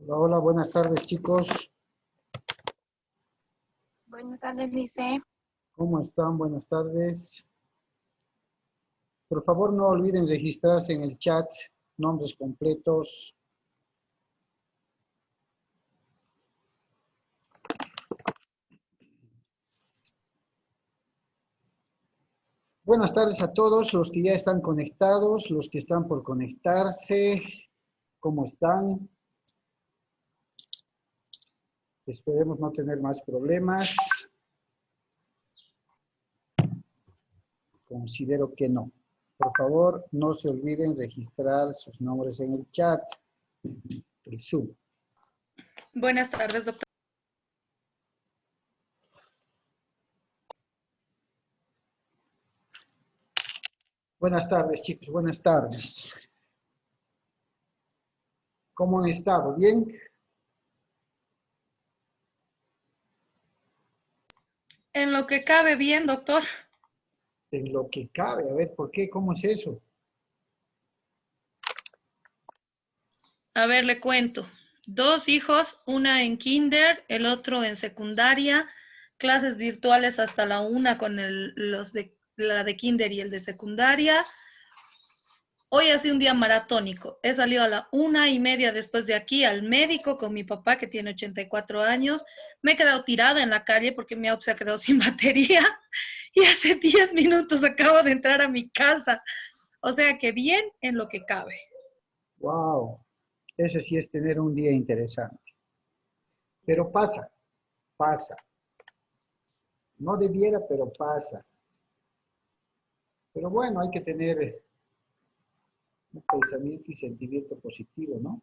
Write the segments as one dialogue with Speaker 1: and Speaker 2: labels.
Speaker 1: Hola, hola, buenas tardes, chicos.
Speaker 2: Buenas tardes, Lice.
Speaker 1: ¿Cómo están? Buenas tardes. Por favor, no olviden registrarse en el chat, nombres completos. Buenas tardes a todos los que ya están conectados, los que están por conectarse. ¿Cómo están? Esperemos no tener más problemas. Considero que no. Por favor, no se olviden registrar sus nombres en el chat, el Zoom.
Speaker 3: Buenas tardes, doctor.
Speaker 1: Buenas tardes, chicos. Buenas tardes. ¿Cómo han estado? ¿Bien?
Speaker 3: En lo que cabe bien, doctor.
Speaker 1: En lo que cabe. A ver, ¿por qué? ¿Cómo es eso?
Speaker 3: A ver, le cuento. 2 hijos, una en kinder, el otro en secundaria, clases virtuales hasta la 1 con la de kinder y el de secundaria. Hoy ha sido un día maratónico. He salido a la 1:30 después de aquí al médico con mi papá que tiene 84 años. Me he quedado tirada en la calle porque mi auto se ha quedado sin batería y hace 10 minutos acabo de entrar a mi casa. O sea que bien en lo que cabe.
Speaker 1: Wow, ese sí es tener un día interesante. Pero pasa, pasa. No debiera, pero pasa. Pero bueno, hay que tener un pensamiento y sentimiento positivo, ¿no?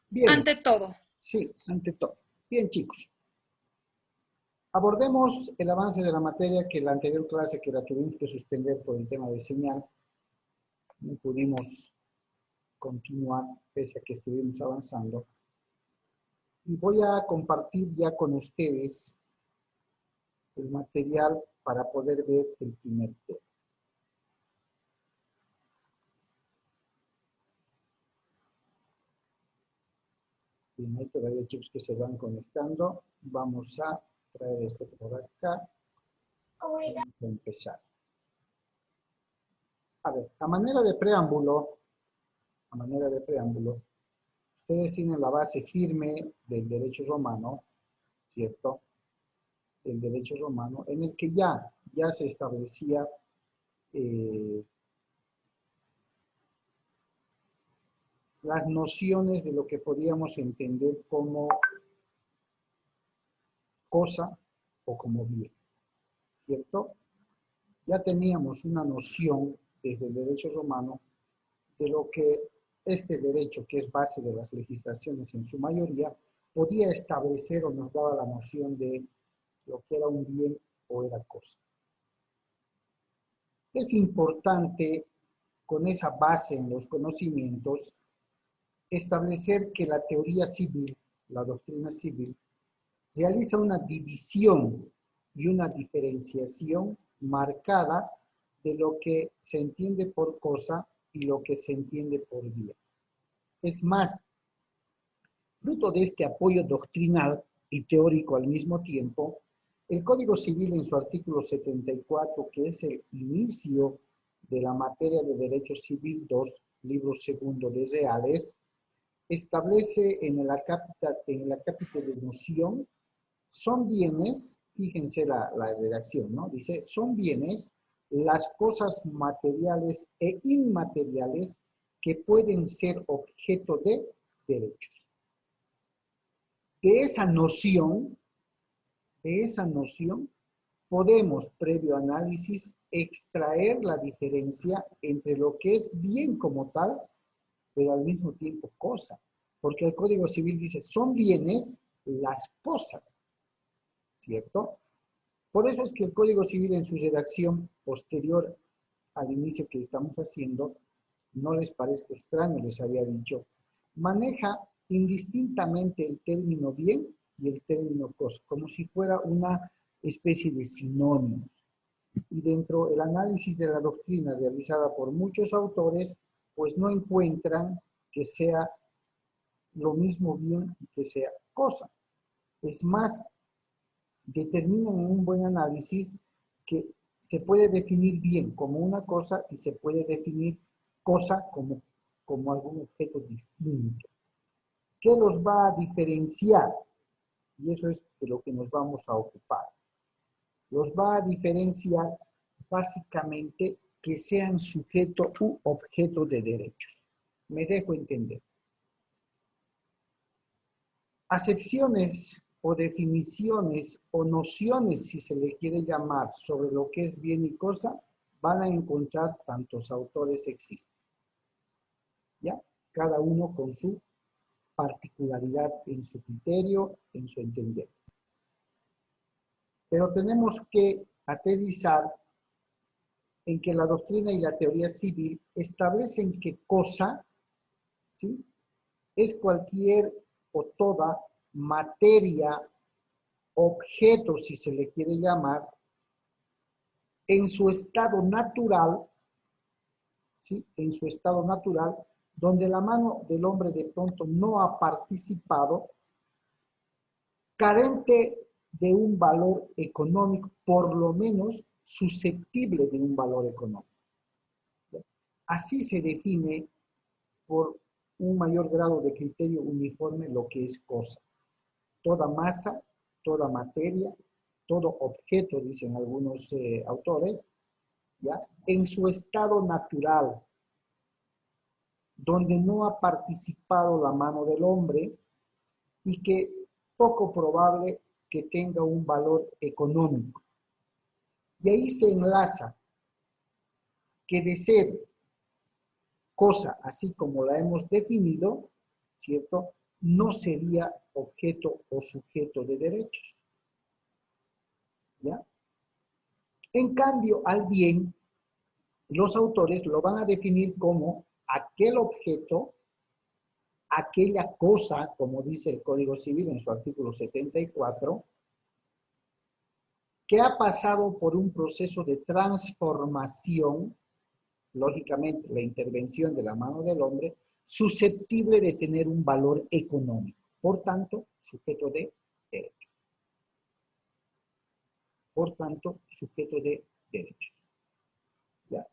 Speaker 1: Bien,
Speaker 3: Ante todo.
Speaker 1: sí, ante todo. Bien, chicos. Abordemos el avance de la materia que la anterior clase que la tuvimos que suspender por el tema de señal. No pudimos continuar pese a que estuvimos avanzando. Y voy a compartir ya con ustedes el material para poder ver el primer tema. Bien, hay todavía chicos que se van conectando. Vamos a traer esto por acá. Vamos a empezar. A ver, a manera de preámbulo, ustedes tienen la base firme del derecho romano, ¿cierto? El derecho romano, en el que ya se establecía las nociones de lo que podríamos entender como cosa o como bien, ¿cierto? Ya teníamos una noción desde el derecho romano de lo que este derecho, que es base de las legislaciones en su mayoría, podía establecer o nos daba la noción de lo que era un bien o era cosa. Es importante, con esa base en los conocimientos, establecer que la teoría civil, la doctrina civil, realiza una división y una diferenciación marcada de lo que se entiende por cosa y lo que se entiende por bien. Es más, fruto de este apoyo doctrinal y teórico al mismo tiempo, el Código Civil en su artículo 74, que es el inicio de la materia de Derecho Civil 2, libro segundo de Reales, establece en el acápite de noción, son bienes, fíjense la redacción, ¿no? Dice, son bienes las cosas materiales e inmateriales que pueden ser objeto de derechos. De esa noción, podemos, previo análisis, extraer la diferencia entre lo que es bien como tal, pero al mismo tiempo cosa. Porque el Código Civil dice, son bienes las cosas, ¿cierto? Por eso es que el Código Civil en su redacción posterior al inicio que estamos haciendo, no les parezca extraño, les había dicho, maneja indistintamente el término bien y el término cosa, como si fuera una especie de sinónimos. Y dentro del análisis de la doctrina realizada por muchos autores, pues no encuentran que sea lo mismo bien que sea cosa. Es más, determinan en un buen análisis que se puede definir bien como una cosa y se puede definir cosa como algún objeto distinto. ¿Qué los va a diferenciar? Y eso es de lo que nos vamos a ocupar. Los va a diferenciar básicamente que sean sujeto u objeto de derechos. Me dejo entender. Acepciones o definiciones o nociones, si se le quiere llamar, sobre lo que es bien y cosa, van a encontrar tantos autores existen. ¿Ya? Cada uno con su particularidad en su criterio, en su entender. Pero tenemos que aterrizar en que la doctrina y la teoría civil establecen que cosa, ¿sí?, es cualquier o toda materia, objeto, si se le quiere llamar, en su estado natural, ¿sí?, en su estado natural, donde la mano del hombre de pronto no ha participado, carente de un valor económico, por lo menos susceptible de un valor económico. Así se define por un mayor grado de criterio uniforme lo que es cosa. Toda masa, toda materia, todo objeto, dicen algunos autores, ¿ya?, en su estado natural, donde no ha participado la mano del hombre y que poco probable que tenga un valor económico. Y ahí se enlaza que de ser cosa, así como la hemos definido, ¿cierto?, no sería objeto o sujeto de derechos. ¿Ya? En cambio, al bien, los autores lo van a definir como aquel objeto, aquella cosa, como dice el Código Civil en su artículo 74, que ha pasado por un proceso de transformación, lógicamente la intervención de la mano del hombre, susceptible de tener un valor económico, por tanto, sujeto de derechos. Por tanto, sujeto de derechos. ¿Ya?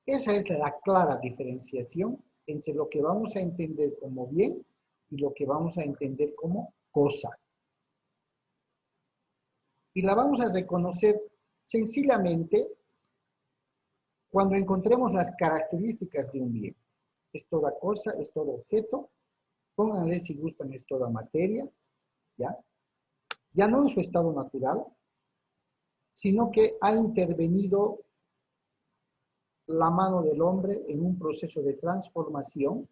Speaker 1: Esa es la clara diferenciación entre lo que vamos a entender como bien y lo que vamos a entender como cosa. Y la vamos a reconocer sencillamente cuando encontremos las características de un bien. Es toda cosa, es todo objeto, pónganle si gustan, es toda materia, ¿ya? Ya no en su estado natural, sino que ha intervenido la mano del hombre en un proceso de transformación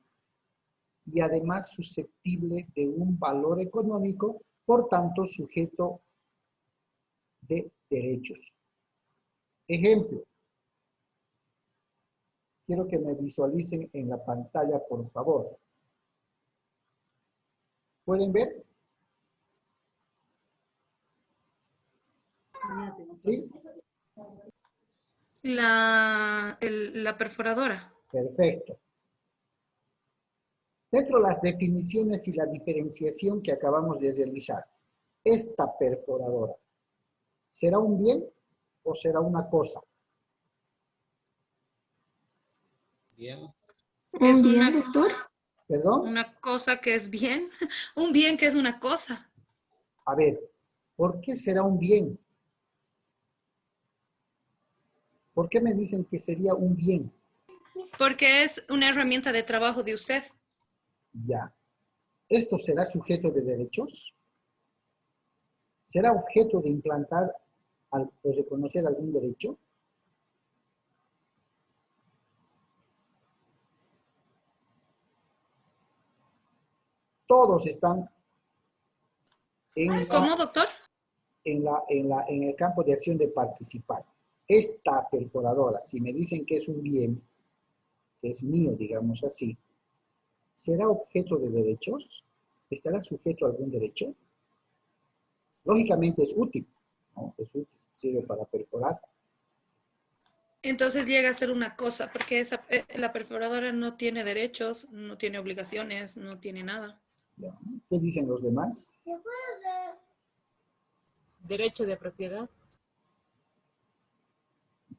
Speaker 1: y además susceptible de un valor económico, por tanto sujeto de derechos. Ejemplo, quiero que me visualicen en la pantalla, por favor. ¿Pueden ver? ¿Sí?
Speaker 3: La perforadora.
Speaker 1: Perfecto. Dentro de las definiciones y la diferenciación que acabamos de realizar, esta perforadora, ¿será un bien o será una cosa?
Speaker 4: Bien.
Speaker 3: Es
Speaker 2: Un bien, doctor.
Speaker 1: ¿Perdón?
Speaker 3: una cosa que es bien, un bien que es una cosa.
Speaker 1: A ver, ¿por qué será un bien? ¿Por qué me dicen que sería un bien?
Speaker 3: Porque es una herramienta de trabajo de usted.
Speaker 1: Ya. ¿Esto será sujeto de derechos? ¿Será objeto de implantar o reconocer algún derecho? Todos están
Speaker 3: ¿Cómo, doctor?
Speaker 1: en el campo de acción de participar. Esta perforadora, si me dicen que es un bien, que es mío, digamos así, ¿será objeto de derechos? ¿Estará sujeto a algún derecho? Lógicamente es útil, ¿no? Es útil, sirve para perforar.
Speaker 3: Entonces llega a ser una cosa, porque la perforadora no tiene derechos, no tiene obligaciones, no tiene nada.
Speaker 1: Ya. ¿Qué dicen los demás?
Speaker 5: Derecho de propiedad.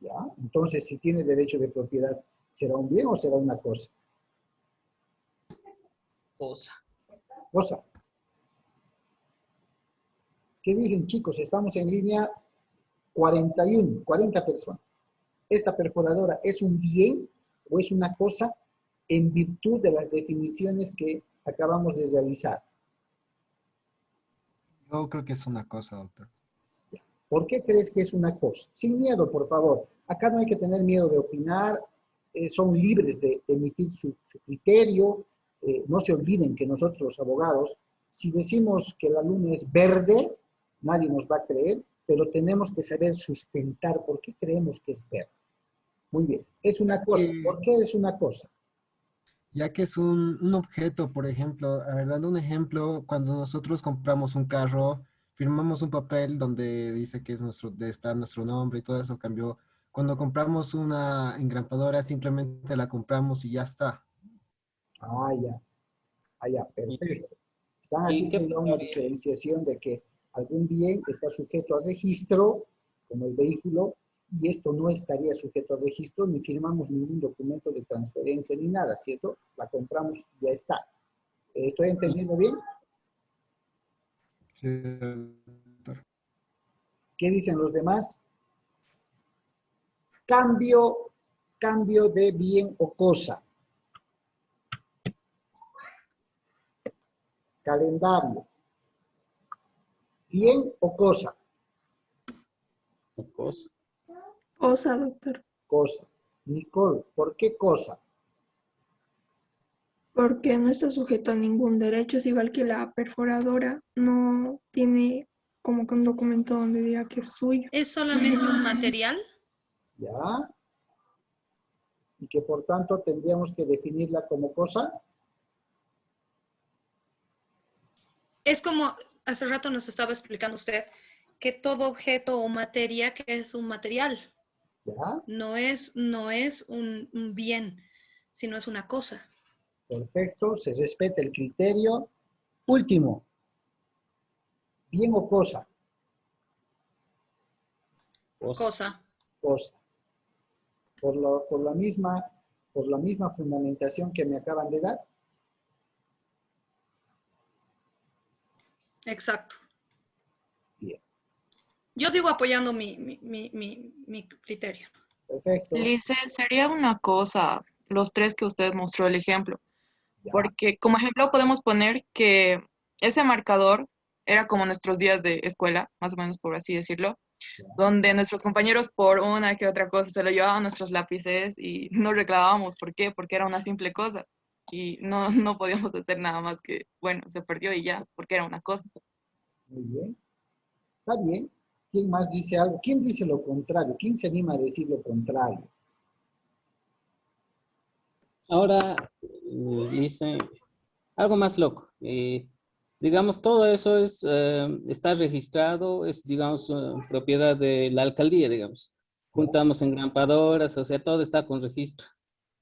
Speaker 1: Ya. Entonces, si tiene derecho de propiedad, ¿será un bien o será una cosa?
Speaker 4: Cosa.
Speaker 1: Cosa. ¿Qué dicen, chicos? Estamos en línea 41, 40 personas. ¿Esta perforadora es un bien o es una cosa en virtud de las definiciones que acabamos de realizar?
Speaker 6: Yo creo que es una cosa, doctor.
Speaker 1: ¿Por qué crees que es una cosa? Sin miedo, por favor. Acá no hay que tener miedo de opinar, son libres de emitir su criterio. No se olviden que nosotros los abogados, si decimos que la luna es verde, nadie nos va a creer, pero tenemos que saber sustentar por qué creemos que es verde. Muy bien, es una cosa. ¿Por qué es una cosa?
Speaker 6: Ya que es un objeto, por ejemplo, a ver, dando un ejemplo, cuando nosotros compramos un carro, firmamos un papel donde dice que es nuestro, está nuestro nombre y todo eso cambió. Cuando compramos una engrampadora, simplemente la compramos y ya está.
Speaker 1: Ah, ya,
Speaker 4: ¿Y,
Speaker 1: perfecto. Están
Speaker 4: y qué
Speaker 1: haciendo ya una
Speaker 4: pasaría?
Speaker 1: diferenciación de que algún bien está sujeto a registro, como el vehículo, y esto no estaría sujeto a registro, ni firmamos ningún documento de transferencia ni nada, ¿cierto? La compramos y ya está. ¿Estoy entendiendo bien?
Speaker 6: Sí, doctor.
Speaker 1: ¿Qué dicen los demás? Cambio, cambio de bien o cosa. Calendario. Bien o cosa.
Speaker 4: Cosa.
Speaker 2: Cosa, doctor.
Speaker 1: Cosa. Nicole, ¿por qué cosa?
Speaker 2: Porque no está sujeto a ningún derecho, es igual que la perforadora, no tiene como que un documento donde diga que es suyo.
Speaker 3: ¿Es solamente un material?
Speaker 1: ¿Ya? Y que por tanto tendríamos que definirla como cosa.
Speaker 3: Es como hace rato nos estaba explicando usted que todo objeto o materia que es un material,
Speaker 1: ¿Ya?
Speaker 3: no es un bien, sino es una cosa.
Speaker 1: Perfecto, se respeta el criterio. Último, bien o cosa.
Speaker 4: Cosa.
Speaker 3: Cosa.
Speaker 1: Cosa. Por la misma fundamentación que me acaban de dar.
Speaker 3: Exacto.
Speaker 1: Bien,
Speaker 3: Yo sigo apoyando mi criterio.
Speaker 1: perfecto.
Speaker 5: Lice, sería una cosa, los tres que usted mostró el ejemplo,
Speaker 1: Ya,
Speaker 5: porque como ejemplo podemos poner que ese marcador era como nuestros días de escuela, más o menos por así decirlo, donde nuestros compañeros por una que otra cosa se lo llevaban nuestros lápices y no reclamábamos. ¿Por qué? Porque era una simple cosa y no podíamos hacer nada más que, bueno, se perdió y ya, porque era una cosa.
Speaker 1: muy bien. Está bien. ¿Quién más dice algo? ¿Quién dice lo contrario? ¿Quién se anima a decir lo contrario?
Speaker 4: Ahora, dice algo más loco. Digamos, todo eso está registrado, es, digamos, propiedad de la alcaldía, digamos. Juntamos engrampadoras, o sea, todo está con registro.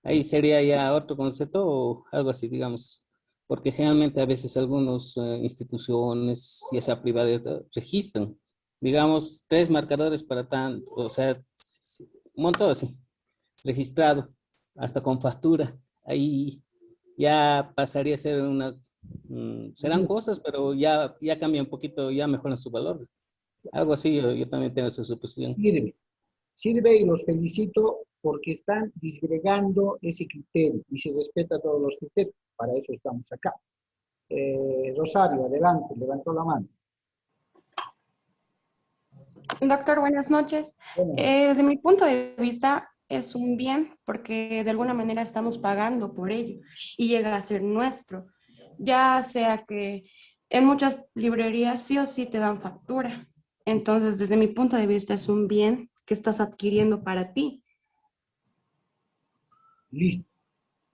Speaker 4: Ahí sería ya otro concepto o algo así, digamos. Porque generalmente a veces algunas instituciones, ya sea privadas, registran, digamos, 3 marcadores para tanto, o sea, un montón así, registrado, hasta con factura. Ahí ya pasaría a ser serán cosas, pero ya cambia un poquito, ya mejoran su valor. Algo así, yo también tengo esa suposición.
Speaker 1: Sirve. Sirve y los felicito porque están disgregando ese criterio y se respeta todos los criterios. Para eso estamos acá. Rosario, adelante, levantó la mano.
Speaker 7: Doctor, buenas noches.
Speaker 1: Bueno,
Speaker 7: Desde mi punto de vista, es un bien porque de alguna manera estamos pagando por ello y llega a ser nuestro. Ya sea que en muchas librerías sí o sí te dan factura. Entonces, desde mi punto de vista, es un bien que estás adquiriendo para ti.
Speaker 1: listo.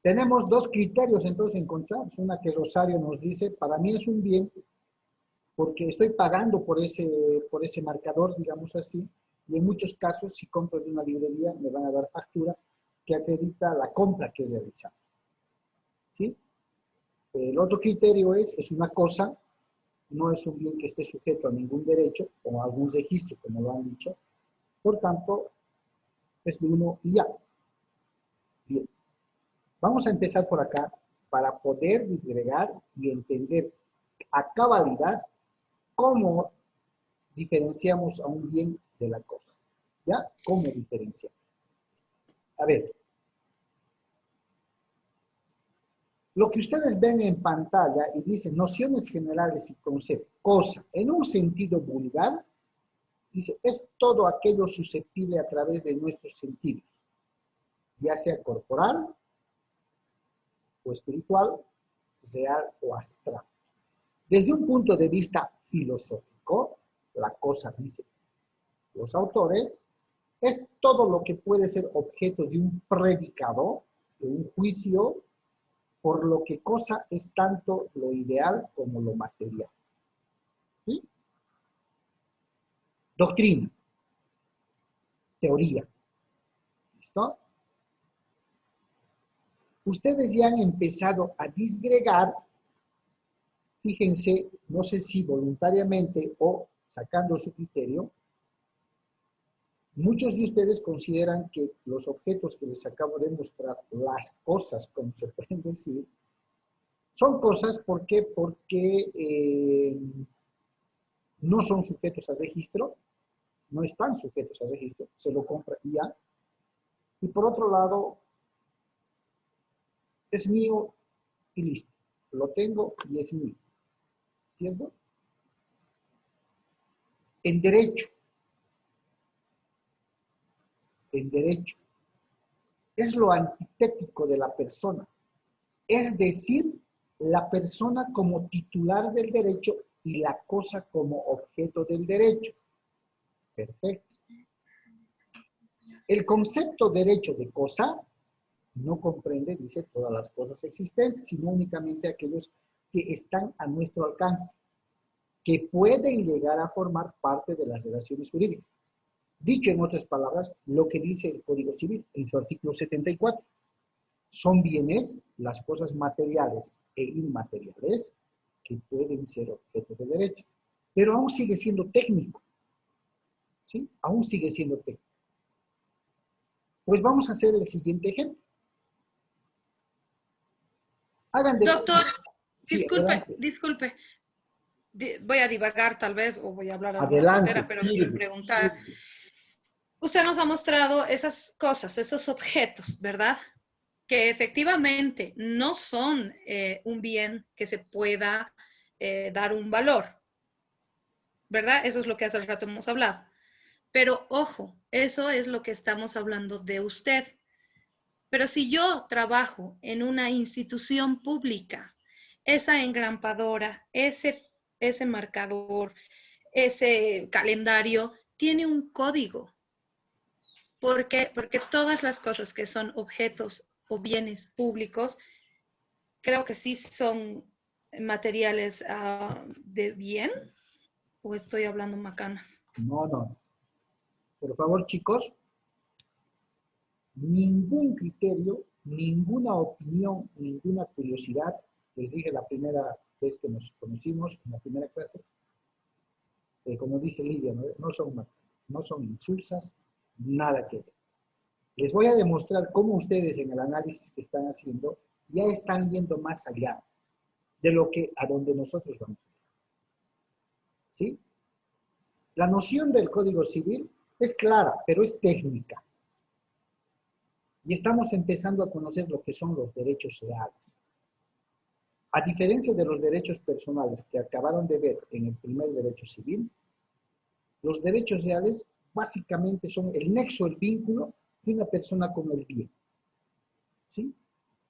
Speaker 1: Tenemos dos criterios entonces encontrados. Una que Rosario nos dice, para mí es un bien porque estoy pagando por ese marcador, digamos así, y en muchos casos, si compro de una librería, me van a dar factura que acredita la compra que he realizado. ¿Sí? El otro criterio es una cosa, no es un bien que esté sujeto a ningún derecho o a algún registro, como lo han dicho. Por tanto, es de uno y ya. Bien. Vamos a empezar por acá para poder disgregar y entender a cabalidad cómo diferenciamos a un bien de la cosa. ¿Ya? ¿Cómo diferenciamos? A ver. Lo que ustedes ven en pantalla y dicen nociones generales y conceptos, cosa, en un sentido vulgar, dice, es todo aquello susceptible a través de nuestros sentidos, ya sea corporal o espiritual, real o astral. Desde un punto de vista filosófico, la cosa, dice los autores, es todo lo que puede ser objeto de un predicado, de un juicio, por lo que cosa es tanto lo ideal como lo material. ¿Sí? Doctrina, teoría. ¿Listo? Ustedes ya han empezado a disgregar, fíjense, no sé si voluntariamente o sacando su criterio, muchos de ustedes consideran que los objetos que les acabo de mostrar, las cosas, como se pueden decir, son cosas, ¿por qué? Porque no son sujetos a registro, no están sujetos a registro, se lo compra y ya. Y por otro lado, es mío y listo. Lo tengo y es mío. ¿Cierto? En derecho, es lo antitético de la persona. Es decir, la persona como titular del derecho y la cosa como objeto del derecho. Perfecto. El concepto derecho de cosa no comprende, dice, todas las cosas existentes, sino únicamente aquellos que están a nuestro alcance, que pueden llegar a formar parte de las relaciones jurídicas. Dicho en otras palabras, lo que dice el Código Civil en su artículo 74. Son bienes, las cosas materiales e inmateriales, que pueden ser objeto de derecho. Pero aún sigue siendo técnico. ¿Sí? Aún sigue siendo técnico. Pues vamos a hacer el siguiente ejemplo. Hagan de...
Speaker 3: Doctor,
Speaker 1: Sí,
Speaker 3: disculpe. Voy a divagar tal vez, o voy a hablar alguna
Speaker 1: adelante,
Speaker 3: tontera, pero quiero preguntar. Usted nos ha mostrado esas cosas, esos objetos, ¿verdad? Que efectivamente no son un bien que se pueda dar un valor, ¿verdad? Eso es lo que hace rato hemos hablado. Pero ojo, eso es lo que estamos hablando de usted. Pero si yo trabajo en una institución pública, esa engrampadora, ese marcador, ese calendario, tiene un código. ¿Por qué? Porque todas las cosas que son objetos o bienes públicos, creo que sí son materiales de bien, o estoy hablando macanas.
Speaker 1: No. Por favor, chicos, ningún criterio, ninguna opinión, ninguna curiosidad, les dije la primera vez que nos conocimos, en la primera clase, como dice Lidia, no son insulsas, nada que ver. Les voy a demostrar cómo ustedes en el análisis que están haciendo ya están yendo más allá de a donde nosotros vamos. ¿Sí? La noción del Código Civil es clara, pero es técnica. Y estamos empezando a conocer lo que son los derechos reales. A diferencia de los derechos personales que acabaron de ver en el primer derecho civil, los derechos reales básicamente son el nexo, el vínculo de una persona con el bien. ¿Sí?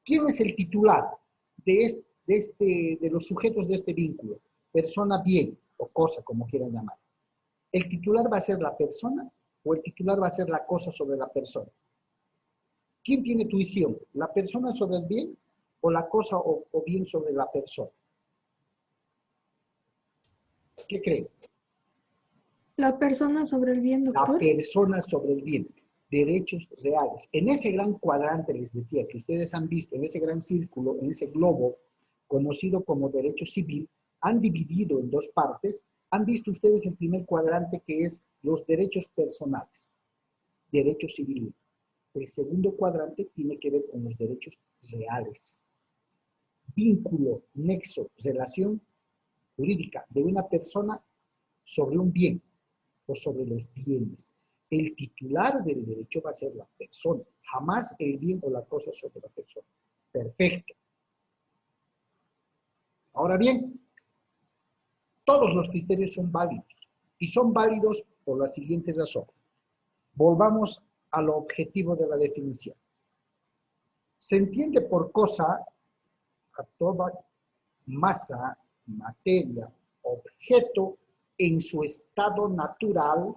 Speaker 1: ¿Quién es el titular de los sujetos de este vínculo? Persona bien o cosa, como quieran llamar. ¿El titular va a ser la persona o el titular va a ser la cosa sobre la persona? ¿Quién tiene tuición? ¿La persona sobre el bien o la cosa o bien sobre la persona? ¿Qué creen?
Speaker 2: La persona sobre el bien, doctor.
Speaker 1: La persona sobre el bien. Derechos reales. En ese gran cuadrante, les decía, que ustedes han visto, en ese gran círculo, en ese globo, conocido como derecho civil, han dividido en dos partes. Han visto ustedes el primer cuadrante, que es los derechos personales, derecho civil. El segundo cuadrante tiene que ver con los derechos reales. Vínculo, nexo, relación jurídica de una persona sobre un bien o sobre los bienes. El titular del derecho va a ser la persona, jamás el bien o la cosa sobre la persona. Perfecto. Ahora bien, todos los criterios son válidos y son válidos por las siguientes razones. Volvamos al objetivo de la definición. Se entiende por cosa a toda masa, materia, objeto en su estado natural,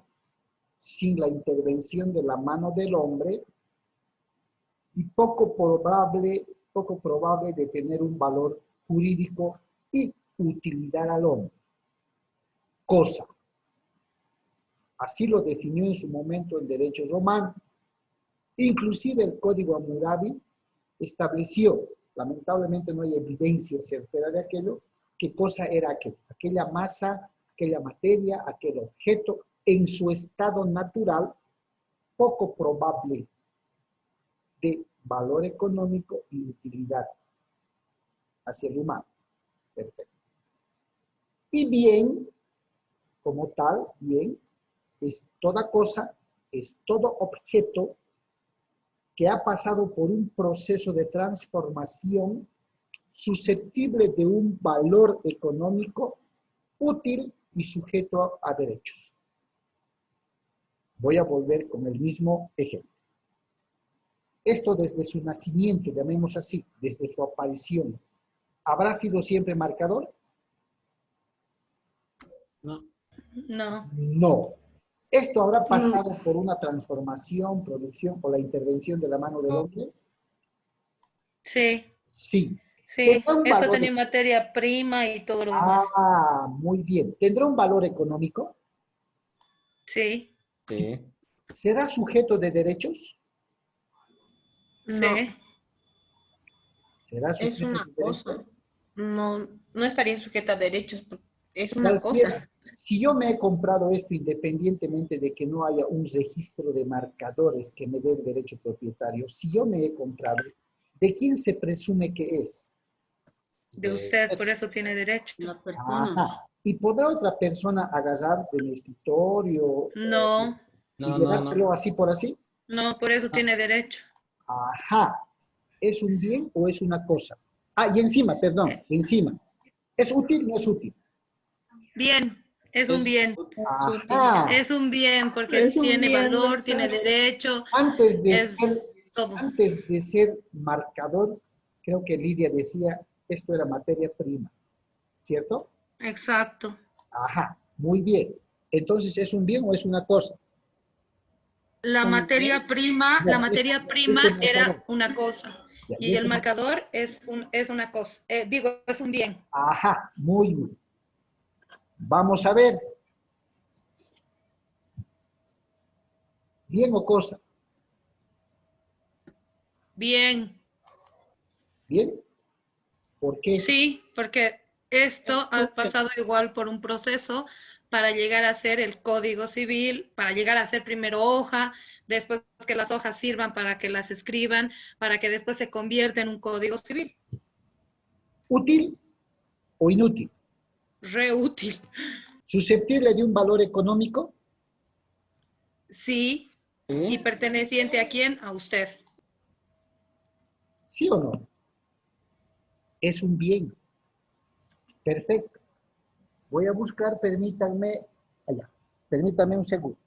Speaker 1: sin la intervención de la mano del hombre, y poco probable de tener un valor jurídico y utilidad al hombre. Cosa. Así lo definió en su momento el derecho romano. Inclusive el Código Hammurabi estableció, lamentablemente no hay evidencia certera de aquello, qué cosa era aquello, aquella masa, aquella materia, aquel objeto en su estado natural, poco probable de valor económico y utilidad hacia el humano. Perfecto. Y bien, como tal, bien, es toda cosa, es todo objeto que ha pasado por un proceso de transformación susceptible de un valor económico útil y sujeto a derechos. Voy a volver con el mismo ejemplo. Esto desde su nacimiento, llamemos así, desde su aparición, ¿habrá sido siempre marcador?
Speaker 4: No.
Speaker 3: No.
Speaker 1: No. ¿Esto habrá pasado por una transformación, producción o la intervención de la mano del hombre?
Speaker 3: Sí.
Speaker 1: Sí.
Speaker 3: Sí.
Speaker 1: ¿Tendrá un
Speaker 3: Eso
Speaker 1: valor?
Speaker 3: tenía materia prima y todo lo demás.
Speaker 1: Ah, muy bien. ¿Tendrá un valor económico?
Speaker 3: Sí.
Speaker 4: Sí.
Speaker 1: ¿Será sujeto de derechos?
Speaker 8: No,
Speaker 3: Sí.
Speaker 1: ¿Será
Speaker 8: es
Speaker 1: sujeto
Speaker 8: una
Speaker 1: de derechos?
Speaker 8: cosa. No, no estaría sujeta a derechos. Es una
Speaker 1: Cualquiera.
Speaker 8: cosa.
Speaker 1: Si yo me he comprado esto independientemente de que no haya un registro de marcadores que me dé el derecho propietario, si yo me he comprado, ¿de quién se presume que es?
Speaker 3: De usted, por eso tiene derecho.
Speaker 8: La persona.
Speaker 1: Ajá. ¿Y podrá otra persona agarrar de mi escritorio
Speaker 3: No.
Speaker 1: y
Speaker 4: No, no,
Speaker 1: llevárselo
Speaker 4: no.
Speaker 1: así por así?
Speaker 3: No, por eso tiene derecho.
Speaker 1: Ajá. ¿Es un bien o es una cosa? Ah, y encima, perdón, encima. ¿Es útil o no es útil?
Speaker 3: Bien. Es un bien.
Speaker 1: Ajá.
Speaker 3: Es un bien porque
Speaker 2: Es un
Speaker 3: tiene
Speaker 2: bien,
Speaker 3: valor,
Speaker 2: doctor.
Speaker 3: tiene derecho,
Speaker 1: Antes
Speaker 3: todo.
Speaker 1: de ser marcador, creo que Lidia decía, esto era materia prima, ¿cierto?
Speaker 3: Exacto.
Speaker 1: Ajá, muy bien. Entonces, ¿es un bien o es una cosa?
Speaker 3: La materia prima
Speaker 1: No,
Speaker 3: era
Speaker 1: marcador.
Speaker 3: una cosa
Speaker 1: Ya, y
Speaker 3: y el marcador es una cosa. Digo, es un bien.
Speaker 1: Ajá, muy bien. Vamos a ver. ¿Bien o cosa?
Speaker 3: Bien.
Speaker 1: ¿Bien? ¿Por qué?
Speaker 3: Sí, porque esto ha pasado igual por un proceso para llegar a ser el Código Civil, para llegar a ser primero hoja, después que las hojas sirvan para que las escriban, para que después se convierta en un Código Civil.
Speaker 1: ¿Útil o inútil?
Speaker 3: Reútil.
Speaker 1: ¿Susceptible de un valor económico?
Speaker 3: Sí. ¿Y
Speaker 4: Sí.
Speaker 3: perteneciente a quién? A usted.
Speaker 1: ¿Sí o no? Es un bien. Perfecto. Voy a buscar, permítanme, allá, permítanme un segundo.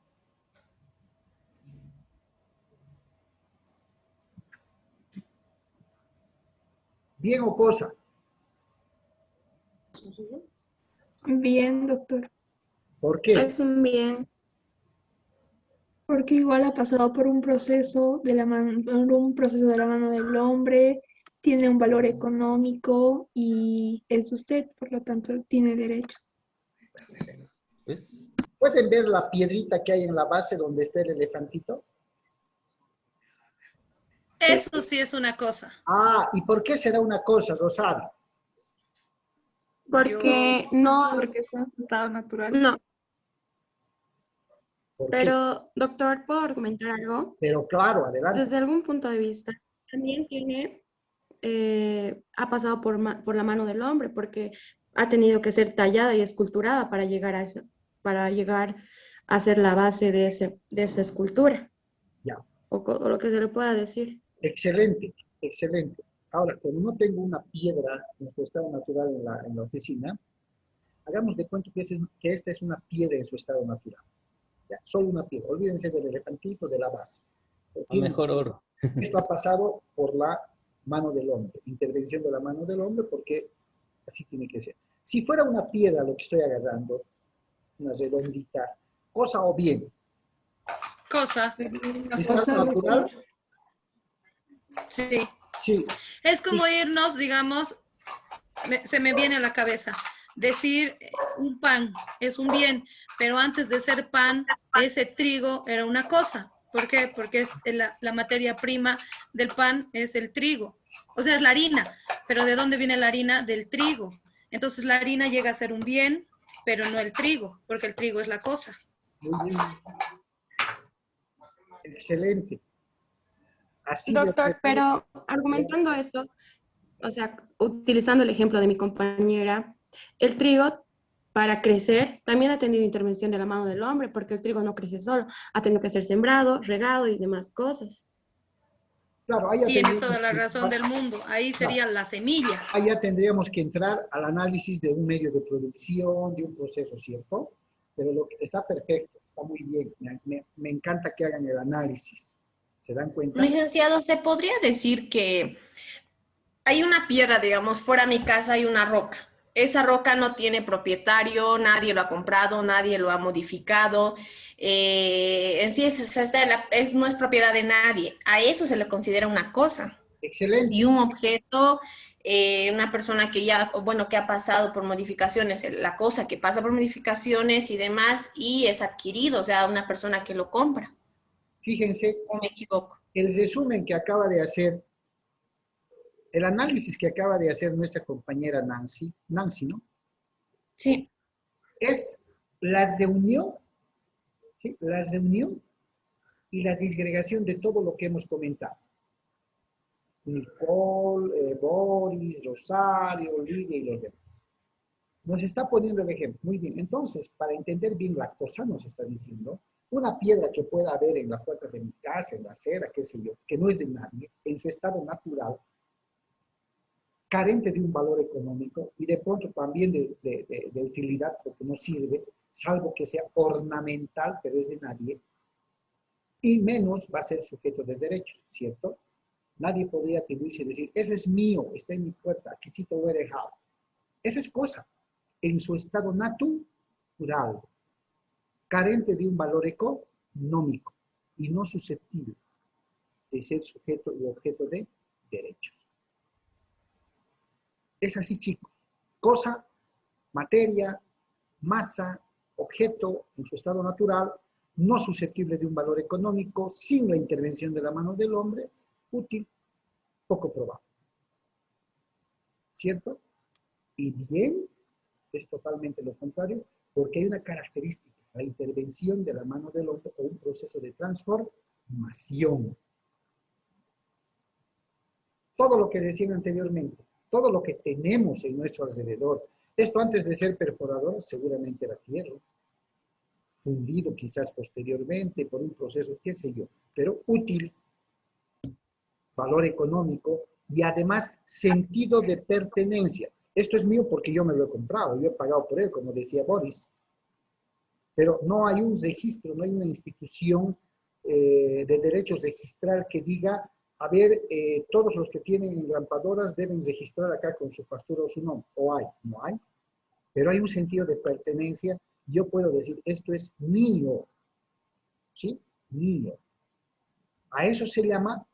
Speaker 1: ¿Bien o cosa?
Speaker 2: Bien, doctor.
Speaker 1: ¿Por qué?
Speaker 7: Es un bien.
Speaker 2: Porque igual ha pasado por un proceso de la mano, de la mano del hombre, tiene un valor económico y es usted, por lo tanto, tiene derechos.
Speaker 4: ¿Ves?
Speaker 1: ¿Pueden ver la piedrita que hay en la base donde está el elefantito?
Speaker 3: Eso sí es una cosa.
Speaker 1: Ah, ¿y por qué será una cosa, Rosario?
Speaker 7: Porque no,
Speaker 2: Porque está
Speaker 8: Estado natural.
Speaker 7: no.
Speaker 1: ¿Por qué?
Speaker 7: Pero, doctor, ¿puedo argumentar algo?
Speaker 1: Pero claro, adelante.
Speaker 7: Desde algún punto de vista, también ha pasado por la mano del hombre, porque ha tenido que ser tallada y esculturada para llegar para llegar a ser la base de esa escultura,
Speaker 1: Ya.
Speaker 7: o lo que se le pueda decir.
Speaker 1: Excelente, excelente. Ahora, como no tengo una piedra en su estado natural en la oficina, hagamos de cuenta que esta es una piedra en su estado natural. Ya, solo una piedra. Olvídense del elefantito, de la base.
Speaker 4: A mejor oro.
Speaker 1: Esto ha pasado por la mano del hombre, intervención de la mano del hombre, porque así tiene que ser. Si fuera una piedra lo que estoy agarrando, una redondita, cosa o bien,
Speaker 3: Cosa.
Speaker 1: estado
Speaker 2: cosa,
Speaker 1: natural,
Speaker 2: doctor.
Speaker 3: Sí.
Speaker 1: sí,
Speaker 3: Es como irnos, digamos, se me viene a la cabeza, decir un pan es un bien, pero antes de ser pan, ese trigo era una cosa. ¿Por qué? Porque es la materia prima del pan es el trigo, o sea, es la harina, pero ¿de dónde viene la harina? Del trigo. Entonces la harina llega a ser un bien, pero no el trigo, porque el trigo es la cosa.
Speaker 1: muy bien. Excelente. Así de
Speaker 7: Doctor,
Speaker 1: repente,
Speaker 7: pero argumentando eso, o sea, utilizando el ejemplo de mi compañera, el trigo para crecer también ha tenido intervención de la mano del hombre, porque el trigo no crece solo, ha tenido que ser sembrado, regado y demás cosas.
Speaker 1: claro, ahí ya
Speaker 3: Tienes toda
Speaker 1: tendríamos
Speaker 3: la
Speaker 1: que
Speaker 3: razón
Speaker 1: entrar,
Speaker 3: del mundo. Ahí
Speaker 1: claro,
Speaker 3: sería la semilla.
Speaker 1: ahí ya tendríamos que entrar al análisis de un medio de producción, de un proceso, ¿cierto? Pero está perfecto, está muy bien. Me encanta que hagan el análisis. ¿Se dan cuenta?
Speaker 8: Licenciado, ¿se podría decir que hay una piedra, digamos, fuera de mi casa hay una roca? Esa roca no tiene propietario, nadie lo ha comprado, nadie lo ha modificado. En sí no es propiedad de nadie. A eso se le considera una cosa. Y
Speaker 1: Excelente.
Speaker 8: un objeto, una persona que ya, bueno, que ha pasado por modificaciones, la cosa que pasa por modificaciones y demás, y es adquirido, o sea, una persona que lo compra.
Speaker 1: Fíjense,
Speaker 8: ¿O me equivoco?
Speaker 1: el resumen que acaba de hacer, el análisis que acaba de hacer nuestra compañera Nancy, ¿no?
Speaker 8: Sí.
Speaker 1: Es la reunión, ¿sí? La reunión y la disgregación de todo lo que hemos comentado. Nicole, Boris, Rosario, Lidia y los demás. Nos está poniendo el ejemplo. Muy bien. Entonces, para entender bien la cosa, nos está diciendo, una piedra que pueda haber en la puerta de mi casa, en la acera, qué sé yo, que no es de nadie, en su estado natural, carente de un valor económico y de pronto también de utilidad, porque no sirve, salvo que sea ornamental, pero es de nadie, y menos va a ser sujeto de derechos, ¿cierto? Nadie podría atribuirse y decir, eso es mío, está en mi puerta, aquí sí te lo he dejado. Eso es cosa, en su estado natural, carente de un valor económico y no susceptible de ser sujeto y objeto de derechos. Es así, chicos. Cosa, materia, masa, objeto en su estado natural, no susceptible de un valor económico, sin la intervención de la mano del hombre, útil, poco probable. ¿Cierto? Y bien, es totalmente lo contrario, porque hay una característica, la intervención de la mano del hombre o un proceso de transformación. Todo lo que decían anteriormente, todo lo que tenemos en nuestro alrededor, esto antes de ser perforador seguramente era tierra, fundido quizás posteriormente por un proceso, qué sé yo, pero útil, valor económico y además sentido de pertenencia. Esto es mío porque yo me lo he comprado, yo he pagado por él, como decía Boris. Pero no hay un registro, no hay una institución de derechos registral que diga, a ver, todos los que tienen engrampadoras deben registrar acá con su factura o su nombre. O hay, no hay. Pero hay un sentido de pertenencia. Yo puedo decir, esto es mío. ¿Sí? Mío. A eso se llama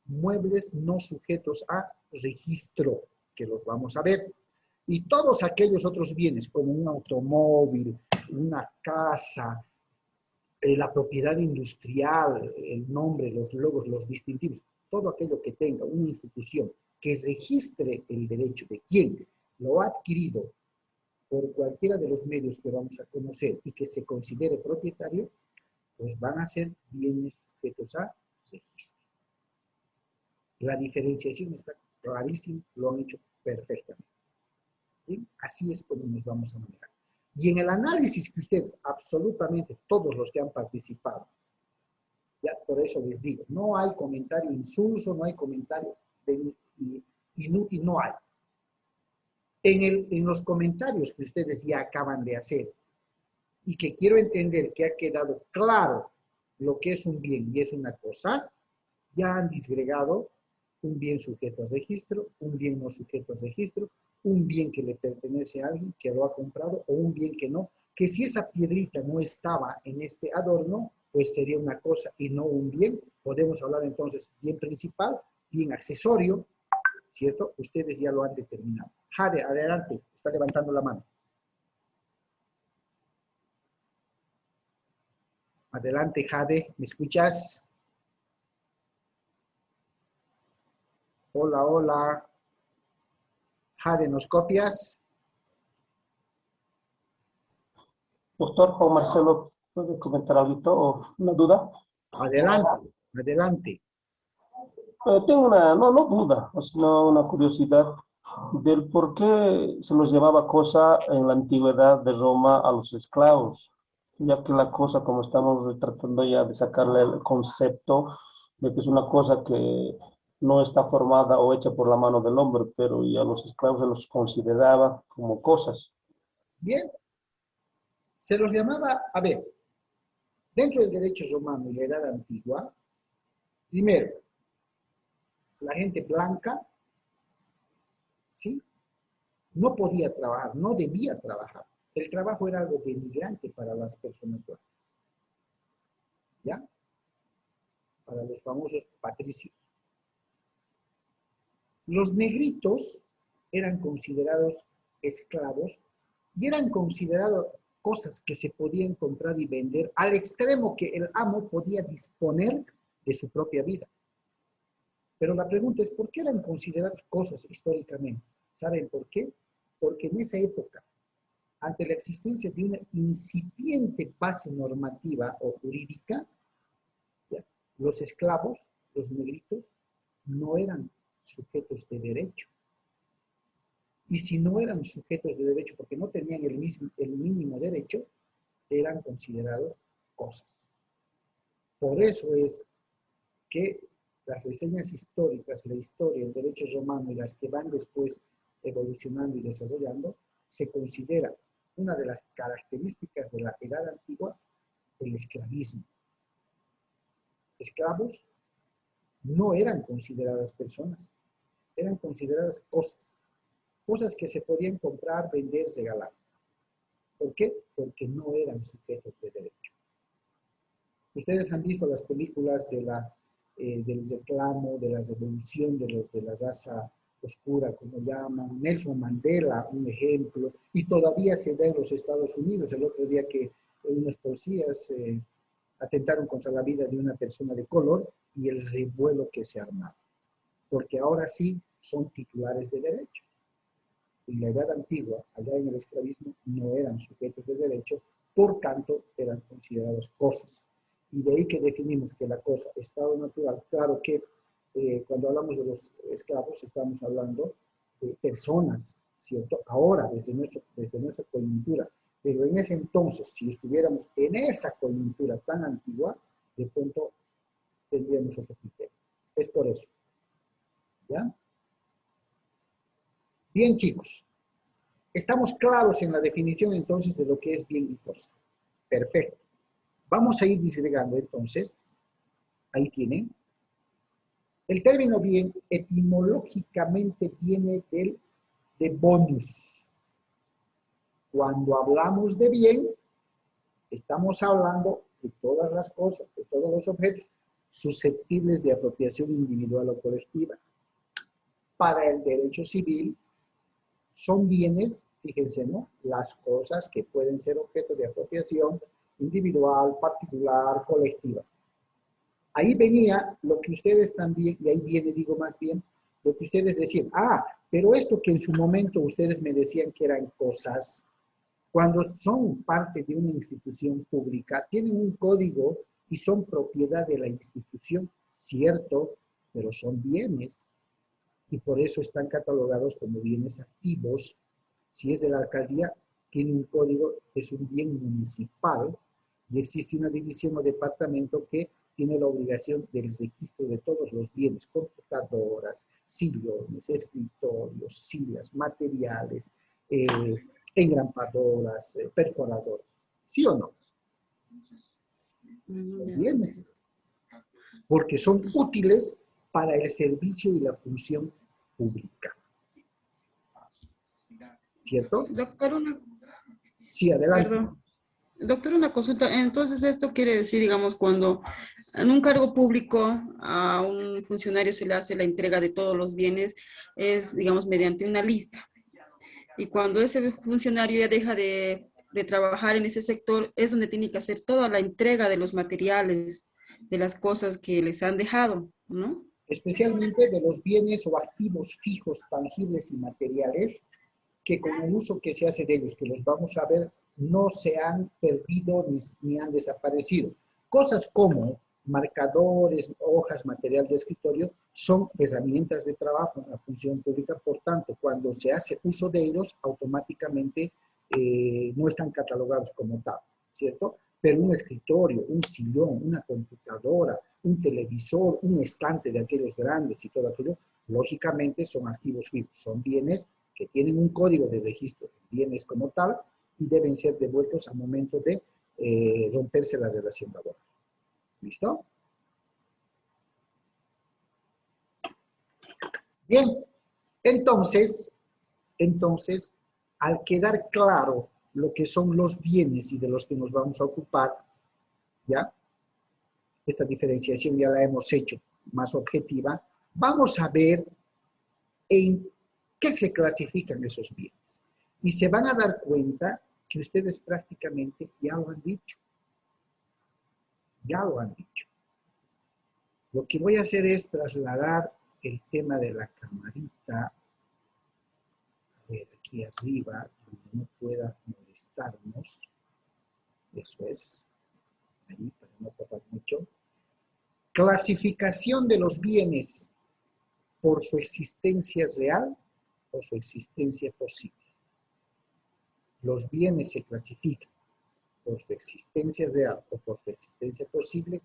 Speaker 1: muebles no sujetos a registro, que los vamos a ver. Y todos aquellos otros bienes, como un automóvil, una casa, la propiedad industrial, el nombre, los logos, los distintivos, todo aquello que tenga una institución que registre el derecho de quien lo ha adquirido por cualquiera de los medios que vamos a conocer y que se considere propietario, pues van a ser bienes sujetos a registro. La diferenciación está clarísima, lo han hecho perfectamente. ¿Sí? Así es como nos vamos a manejar. Y en el análisis que ustedes, absolutamente todos los que han participado, ya por eso les digo, no hay comentario insulso, no hay comentario inútil, no hay. En los comentarios que ustedes ya acaban de hacer y que quiero entender que ha quedado claro lo que es un bien y es una cosa, ya han disgregado un bien sujeto a registro, un bien no sujeto a registro, un bien que le pertenece a alguien que lo ha comprado o un bien que no, que si esa piedrita no estaba en este adorno, pues sería una cosa y no un bien. Podemos hablar entonces bien principal, bien accesorio, ¿cierto? Ustedes ya lo han determinado. Jade, adelante, está levantando la mano. Adelante, Jade, ¿me escuchas? Hola, hola. Jade, ¿nos copias?
Speaker 9: Doctor Juan Marcelo, ¿puede comentar algo o una duda?
Speaker 1: Adelante, adelante.
Speaker 9: Tengo una, no duda, sino una curiosidad del por qué se nos llamaba cosa en la antigüedad de Roma a los esclavos, ya que la cosa, como estamos tratando ya de sacarle el concepto de que es una cosa que no está formada o hecha por la mano del hombre, pero ya los esclavos se los consideraba como cosas.
Speaker 1: Bien. Se los llamaba, a ver, dentro del derecho romano y la edad antigua, primero, la gente blanca, ¿sí? No podía trabajar, no debía trabajar. El trabajo era algo denigrante para las personas blancas. ¿Ya? Para los famosos patricios. Los negritos eran considerados esclavos y eran considerados cosas que se podían comprar y vender al extremo que el amo podía disponer de su propia vida. Pero la pregunta es, ¿por qué eran consideradas cosas históricamente? ¿Saben por qué? Porque en esa época, ante la existencia de una incipiente base normativa o jurídica, ¿ya? Los esclavos, los negritos, no eran sujetos de derecho. Y si no eran sujetos de derecho porque no tenían el mínimo derecho, eran considerados cosas. Por eso es que las reseñas históricas, la historia, el derecho romano y las que van después evolucionando y desarrollando, se considera una de las características de la edad antigua el esclavismo. Esclavos no eran consideradas personas, eran consideradas cosas. Cosas que se podían comprar, vender, regalar. ¿Por qué? Porque no eran sujetos de derecho. Ustedes han visto las películas de del reclamo, de la revolución de la raza oscura, como llaman, Nelson Mandela, un ejemplo, y todavía se da en los Estados Unidos. El otro día que unos policías atentaron contra la vida de una persona de color y el revuelo que se armaba. Porque ahora sí son titulares de derechos. En la edad antigua, allá en el esclavismo, no eran sujetos de derecho, por tanto, eran considerados cosas. Y de ahí que definimos que la cosa, estado natural, claro que cuando hablamos de los esclavos, estamos hablando de personas, ¿cierto? Ahora, desde nuestra coyuntura, pero en ese entonces, si estuviéramos en esa coyuntura tan antigua, de pronto tendríamos otro criterio. Es por eso. ¿Ya? Bien, chicos, estamos claros en la definición entonces de lo que es bien y cosa. Perfecto. Vamos a ir disgregando entonces. Ahí tienen. El término bien etimológicamente viene de bonus. Cuando hablamos de bien, estamos hablando de todas las cosas, de todos los objetos susceptibles de apropiación individual o colectiva. Para el derecho civil, son bienes, fíjense, ¿no? Las cosas que pueden ser objeto de apropiación individual, particular, colectiva. Ahí venía lo que ustedes también, y ahí viene, digo más bien, lo que ustedes decían. Ah, pero esto que en su momento ustedes me decían que eran cosas, Cuando son parte de una institución pública, tienen un código y son propiedad de la institución, cierto, pero son bienes y por eso están catalogados como bienes activos. Si es de la alcaldía, tiene un código, es un bien municipal y existe una división o departamento que tiene la obligación del registro de todos los bienes, computadoras, sillones, escritorios, sillas, materiales, engrampadoras, perforadoras. ¿Sí o no? Son bienes. Porque son útiles para el servicio y la función pública. ¿Cierto?
Speaker 10: Doctor,
Speaker 1: Sí, adelante.
Speaker 10: perdón. Doctor, una consulta. Entonces, esto quiere decir, digamos, cuando en un cargo público a un funcionario se le hace la entrega de todos los bienes, es, digamos, mediante una lista. Y cuando ese funcionario ya deja de trabajar en ese sector, es donde tiene que hacer toda la entrega de los materiales, de las cosas que les han dejado, ¿no?
Speaker 1: Especialmente de los bienes o activos fijos, tangibles y materiales, que con el uso que se hace de ellos, que los vamos a ver, no se han perdido ni han desaparecido. Cosas como marcadores, hojas, material de escritorio, son herramientas de trabajo en la función pública, por tanto, cuando se hace uso de ellos, automáticamente no están catalogados como tal, ¿cierto? Pero un escritorio, un sillón, una computadora, un televisor, un estante de aquellos grandes y todo aquello, lógicamente son activos fijos, son bienes que tienen un código de registro, bienes como tal, y deben ser devueltos al momento de romperse la relación laboral. ¿Listo? Bien, entonces, al quedar claro lo que son los bienes y de los que nos vamos a ocupar, ¿ya? Esta diferenciación ya la hemos hecho más objetiva. Vamos a ver en qué se clasifican esos bienes. Y se van a dar cuenta que ustedes prácticamente ya lo han dicho. Ya lo han dicho. Lo que voy a hacer es trasladar el tema de la camarita, a ver, aquí arriba, donde no pueda molestarnos. Eso es, ahí para no tapar mucho. Clasificación de los bienes por su existencia real o su existencia posible. Los bienes se clasifican por su existencia real o por su existencia posible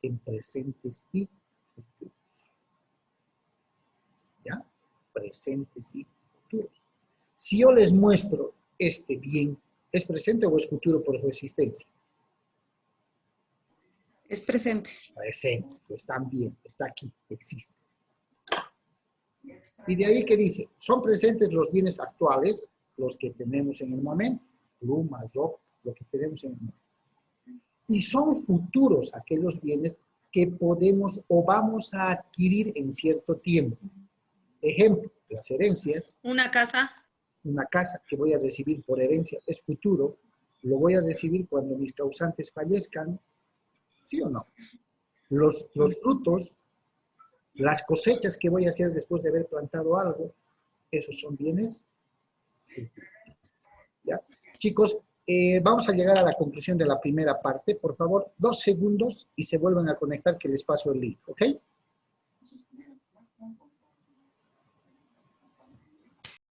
Speaker 1: en presentes y futuros. ¿Ya? Presentes y futuros. Si yo les muestro este bien, ¿es presente o es futuro por su existencia?
Speaker 10: Es presente.
Speaker 1: Presente, pues también, está aquí, existe. Y de ahí que dice, son presentes los bienes actuales, los que tenemos en el momento, pluma, ropa, lo que tenemos en el momento. Y son futuros aquellos bienes que podemos o vamos a adquirir en cierto tiempo. Ejemplo, las herencias.
Speaker 3: Una casa.
Speaker 1: Una casa que voy a recibir por herencia es futuro, lo voy a recibir cuando mis causantes fallezcan, ¿sí o no? Los frutos, las cosechas que voy a hacer después de haber plantado algo, esos son bienes futuros. ¿Ya? Chicos, vamos a llegar a la conclusión de la primera parte. Por favor, 2 segundos y se vuelven a conectar que les paso el link, ¿ok?